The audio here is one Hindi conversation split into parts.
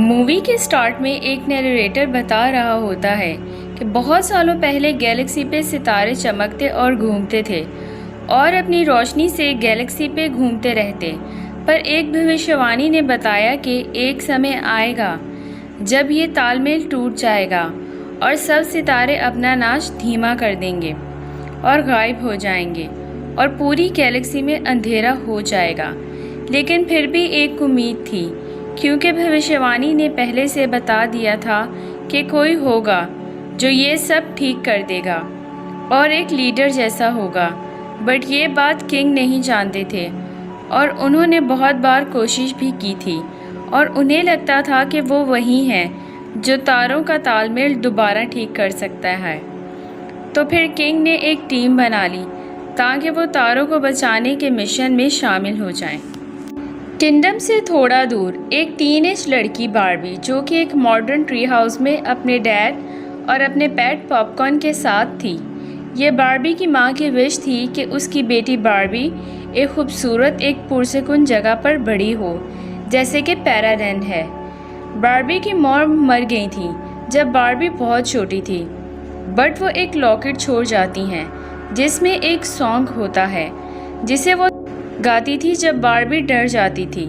मूवी के स्टार्ट में एक नैरेटर बता रहा होता है कि बहुत सालों पहले गैलेक्सी पे सितारे चमकते और घूमते थे और अपनी रोशनी से गैलेक्सी पे घूमते रहते। पर एक भविष्यवाणी ने बताया कि एक समय आएगा जब ये तालमेल टूट जाएगा और सब सितारे अपना नाच धीमा कर देंगे और गायब हो जाएंगे और पूरी गैलेक्सी में अंधेरा हो जाएगा। लेकिन फिर भी एक उम्मीद थी, क्योंकि भविष्यवाणी ने पहले से बता दिया था कि कोई होगा जो ये सब ठीक कर देगा और एक लीडर जैसा होगा। बट ये बात किंग नहीं जानते थे और उन्होंने बहुत बार कोशिश भी की थी और उन्हें लगता था कि वो वही हैं जो तारों का तालमेल दोबारा ठीक कर सकता है। तो फिर किंग ने एक टीम बना ली ताकि वो तारों को बचाने के मिशन में शामिल हो जाएं। किंगडम से थोड़ा दूर एक टीनेज लड़की बार्बी, जो कि एक मॉडर्न ट्री हाउस में अपने डैड और अपने पेट पॉपकॉर्न के साथ थी। ये बार्बी की माँ की विश थी कि उसकी बेटी बार्बी एक खूबसूरत, एक पुरसुकून जगह पर बड़ी हो, जैसे कि पैराडैन है। बार्बी की मॉम मर गई थी जब बार्बी बहुत छोटी थी, बट वो एक लॉकेट छोड़ जाती हैं जिसमें एक सॉन्ग होता है जिसे वो गाती थी जब बार्बी डर जाती थी।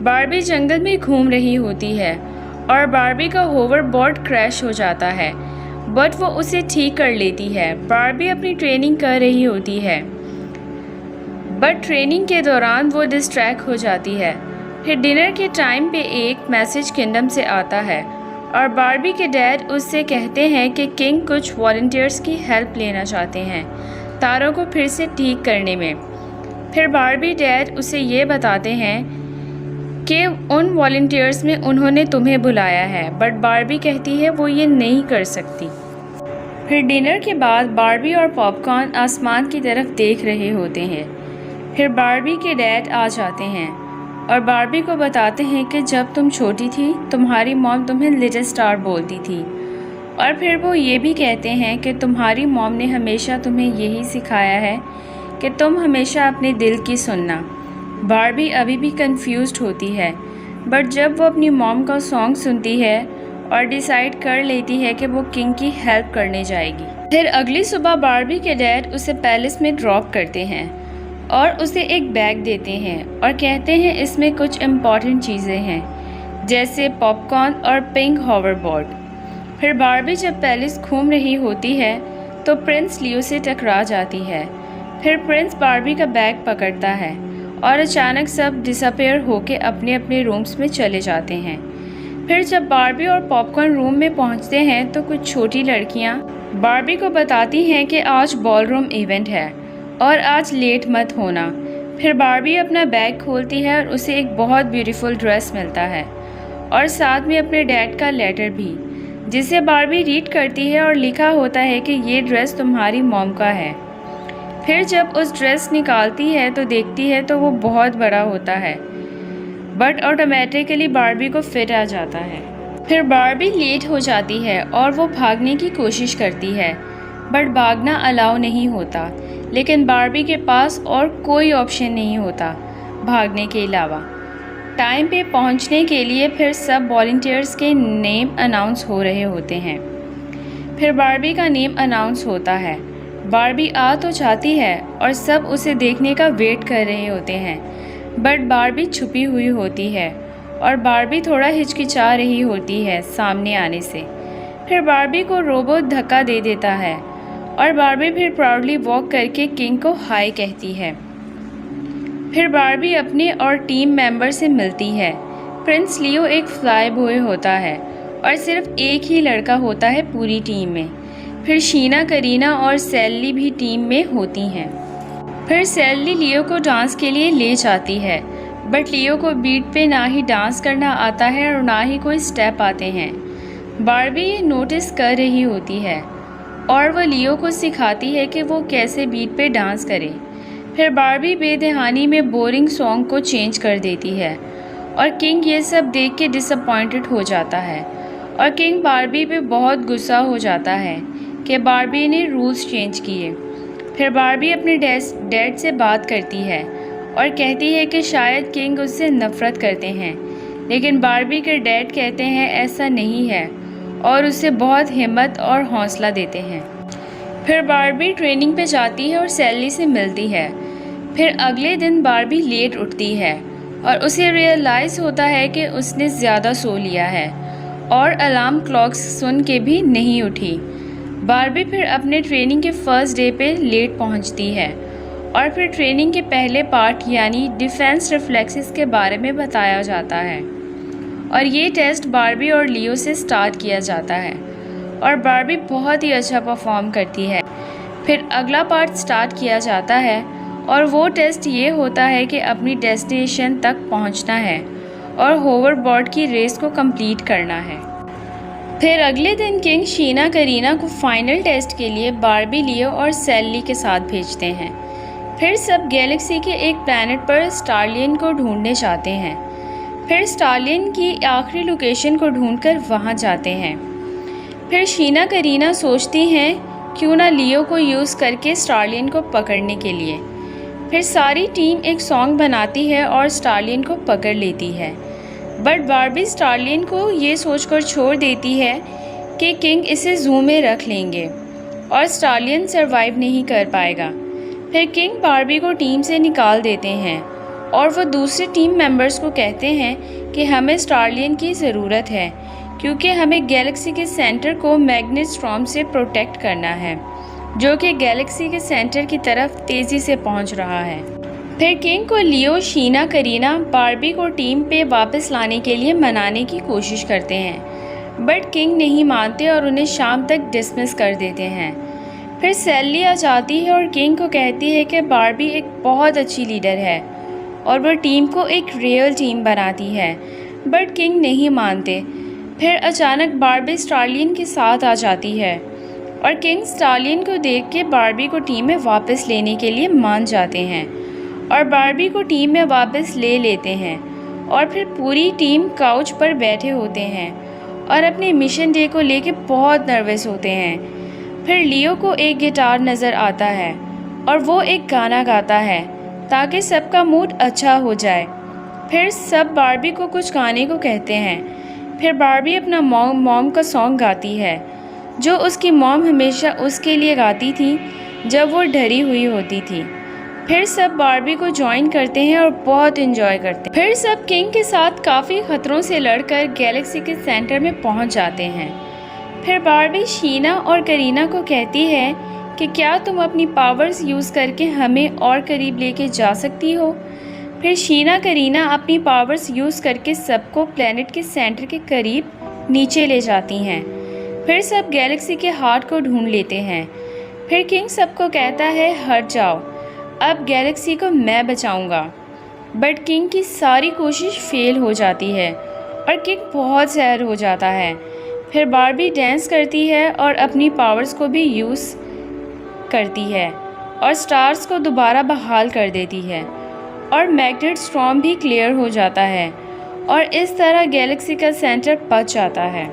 बार्बी जंगल में घूम रही होती है और बार्बी का होवरबोर्ड क्रैश हो जाता है, बट वो उसे ठीक कर लेती है। बार्बी अपनी ट्रेनिंग कर रही होती है, बट ट्रेनिंग के दौरान वो डिस्ट्रैक्ट हो जाती है। फिर डिनर के टाइम पे एक मैसेज किंगडम से आता है और बार्बी के डैड उससे कहते हैं कि किंग कुछ वॉलंटियर्स की हेल्प लेना चाहते हैं तारों को फिर से ठीक करने में। फिर बार्बी डैड उसे ये बताते हैं कि उन वॉलंटियर्स में उन्होंने तुम्हें बुलाया है, बट बार्बी कहती है वो ये नहीं कर सकती। फिर डिनर के बाद बार्बी और पॉपकॉर्न आसमान की तरफ देख रहे होते हैं। फिर बार्बी के डैड आ जाते हैं और बार्बी को बताते हैं कि जब तुम छोटी थी तुम्हारी मॉम तुम्हें लिटिल स्टार बोलती थी, और फिर वो ये भी कहते हैं कि तुम्हारी मॉम ने हमेशा तुम्हें यही सिखाया है कि तुम हमेशा अपने दिल की सुनना। बार्बी अभी भी कंफ्यूज्ड होती है, बट जब वो अपनी मॉम का सॉन्ग सुनती है और डिसाइड कर लेती है कि वो किंग की हेल्प करने जाएगी। फिर अगली सुबह बार्बी के डैड उसे पैलेस में ड्रॉप करते हैं और उसे एक बैग देते हैं और कहते हैं इसमें कुछ इम्पॉर्टेंट चीज़ें हैं, जैसे पॉपकॉर्न और पिंक होवरबोर्ड। फिर बार्बी जब पैलेस घूम रही होती है तो प्रिंस लियो से टकरा जाती है। फिर प्रिंस बार्बी का बैग पकड़ता है और अचानक सब डिसअपेयर होके अपने अपने रूम्स में चले जाते हैं। फिर जब बार्बी और पॉपकॉर्न रूम में पहुंचते हैं तो कुछ छोटी लड़कियां बार्बी को बताती हैं कि आज बॉलरूम इवेंट है और आज लेट मत होना। फिर बार्बी अपना बैग खोलती है और उसे एक बहुत ब्यूटीफुल ड्रेस मिलता है और साथ में अपने डैड का लेटर भी, जिसे बार्बी रीड करती है और लिखा होता है कि ये ड्रेस तुम्हारी मॉम का है। फिर जब उस ड्रेस निकालती है तो देखती है तो वो बहुत बड़ा होता है, बट ऑटोमेटिकली बार्बी को फिट आ जाता है। फिर बार्बी लेट हो जाती है और वो भागने की कोशिश करती है, बट भागना अलाउ नहीं होता। लेकिन बार्बी के पास और कोई ऑप्शन नहीं होता भागने के अलावा। टाइम पे पहुंचने के लिए फिर सब वॉलंटियर्स के नेम अनाउंस हो रहे होते हैं। फिर बार्बी का नेम अनाउंस होता है। बार्बी आ तो जाती है और सब उसे देखने का वेट कर रहे होते हैं, बट बार्बी छुपी हुई होती है और बार्बी थोड़ा हिचकिचा रही होती है सामने आने से। फिर बार्बी को रोबोट धक्का दे देता है और बार्बी फिर प्राउडली वॉक करके किंग को हाय कहती है। फिर बार्बी अपने और टीम मेंबर से मिलती है। प्रिंस लियो एक फ्लाई बॉय होता है और सिर्फ एक ही लड़का होता है पूरी टीम में। फिर शीना, करीना और सैली भी टीम में होती हैं। फिर सैली लियो को डांस के लिए ले जाती है, बट लियो को बीट पे ना ही डांस करना आता है और ना ही कोई स्टेप आते हैं। बार्बी ये नोटिस कर रही होती है और वह लियो को सिखाती है कि वो कैसे बीट पे डांस करे। फिर बार्बी बेदहानी में बोरिंग सॉन्ग को चेंज कर देती है और किंग ये सब देख के डिसअपॉइंटेड हो जाता है और किंग बार्बी पे बहुत गुस्सा हो जाता है कि बार्बी ने रूल्स चेंज किए। फिर बार्बी अपने डैड से बात करती है और कहती है कि शायद किंग उससे नफ़रत करते हैं, लेकिन बार्बी के डैड कहते हैं ऐसा नहीं है और उसे बहुत हिम्मत और हौसला देते हैं। फिर बार्बी ट्रेनिंग पे जाती है और सैली से मिलती है। फिर अगले दिन बार्बी लेट उठती है और उसे रियलाइज़ होता है कि उसने ज़्यादा सो लिया है और अलार्म क्लॉक सुन के भी नहीं उठी। बार्बी फिर अपने ट्रेनिंग के फर्स्ट डे पे लेट पहुंचती है और फिर ट्रेनिंग के पहले पार्ट यानी डिफेंस रिफ्लेक्सेस के बारे में बताया जाता है और ये टेस्ट बार्बी और लियो से स्टार्ट किया जाता है और बार्बी बहुत ही अच्छा परफॉर्म करती है। फिर अगला पार्ट स्टार्ट किया जाता है और वो टेस्ट ये होता है कि अपनी डेस्टिनेशन तक पहुंचना है और होवरबोर्ड की रेस को कंप्लीट करना है। फिर अगले दिन किंग शीना करीना को फाइनल टेस्ट के लिए बार्बी, लियो और सैली के साथ भेजते हैं। फिर सब गैलेक्सी के एक प्लैनेट पर स्टारलियन को ढूंढने जाते हैं। फिर स्टारलियन की आखिरी लोकेशन को ढूंढकर वहां जाते हैं। फिर शीना करीना सोचती हैं क्यों ना लियो को यूज़ करके स्टारलियन को पकड़ने के लिए। फिर सारी टीम एक सॉन्ग बनाती है और स्टारलियन को पकड़ लेती है, बट बार्बी स्टारलियन को ये सोचकर छोड़ देती है कि किंग इसे जू में रख लेंगे और स्टारलियन सरवाइव नहीं कर पाएगा। फिर किंग बार्बी को टीम से निकाल देते हैं और वो दूसरे टीम मेंबर्स को कहते हैं कि हमें स्टारलियन की ज़रूरत है क्योंकि हमें गैलेक्सी के सेंटर को मैग्नेट स्टॉर्म से प्रोटेक्ट करना है जो कि गैलेक्सी के सेंटर की तरफ तेज़ी से पहुंच रहा है। फिर किंग को लियो, शीना करीना बार्बी को टीम पे वापस लाने के लिए मनाने की कोशिश करते हैं, बट किंग नहीं मानते और उन्हें शाम तक डिसमिस कर देते हैं। फिर सैली आ जाती है और किंग को कहती है कि बार्बी एक बहुत अच्छी लीडर है और वह टीम को एक रियल टीम बनाती है, बट किंग नहीं मानते। फिर अचानक बार्बी स्टारलियन के साथ आ जाती है और किंग स्टारलियन को देख के बार्बी को टीम में वापस लेने के लिए मान जाते हैं और बार्बी को टीम में वापस ले लेते हैं और फिर पूरी टीम काउच पर बैठे होते हैं और अपने मिशन डे को लेके बहुत नर्वस होते हैं। फिर लियो को एक गिटार नज़र आता है और वो एक गाना गाता है ताकि सबका मूड अच्छा हो जाए। फिर सब बार्बी को कुछ गाने को कहते हैं। फिर बार्बी अपना मॉम का सॉन्ग गाती है जो उसकी मॉम हमेशा उसके लिए गाती थी जब वो डरी हुई होती थी। फिर सब बार्बी को ज्वाइन करते हैं और बहुत एंजॉय करते हैं। फिर सब किंग के साथ काफ़ी खतरों से लड़कर गैलेक्सी के सेंटर में पहुंच जाते हैं। फिर बार्बी शीना और करीना को कहती है कि क्या तुम अपनी पावर्स यूज़ करके हमें और करीब लेके जा सकती हो। फिर शीना करीना अपनी पावर्स यूज़ करके सबको प्लेनेट के सेंटर के करीब नीचे ले जाती हैं। फिर सब गैलेक्सी के हार्ट को ढूंढ लेते हैं। फिर किंग सबको कहता है हट जाओ, अब गैलेक्सी को मैं बचाऊंगा, बट किंग की सारी कोशिश फेल हो जाती है और किंग बहुत सैड हो जाता है। फिर बार्बी डांस करती है और अपनी पावर्स को भी यूज़ करती है और स्टार्स को दोबारा बहाल कर देती है और मैग्नेट स्टॉर्म भी क्लियर हो जाता है और इस तरह गैलेक्सी का सेंटर बच जाता है।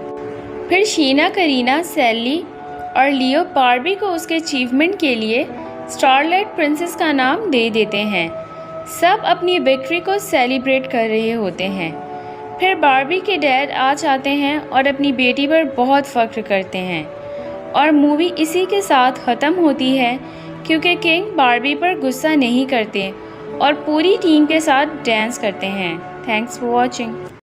फिर शीना करीना, सैली और लियो बार्बी को उसके अचीवमेंट के लिए स्टारलाइट प्रिंसेस का नाम दे देते हैं। सब अपनी विक्ट्री को सेलिब्रेट कर रहे होते हैं। फिर बार्बी के डैड आ जाते हैं और अपनी बेटी पर बहुत फ़ख्र करते हैं और मूवी इसी के साथ ख़त्म होती है क्योंकि किंग बार्बी पर गुस्सा नहीं करते और पूरी टीम के साथ डांस करते हैं। Thanks for watching.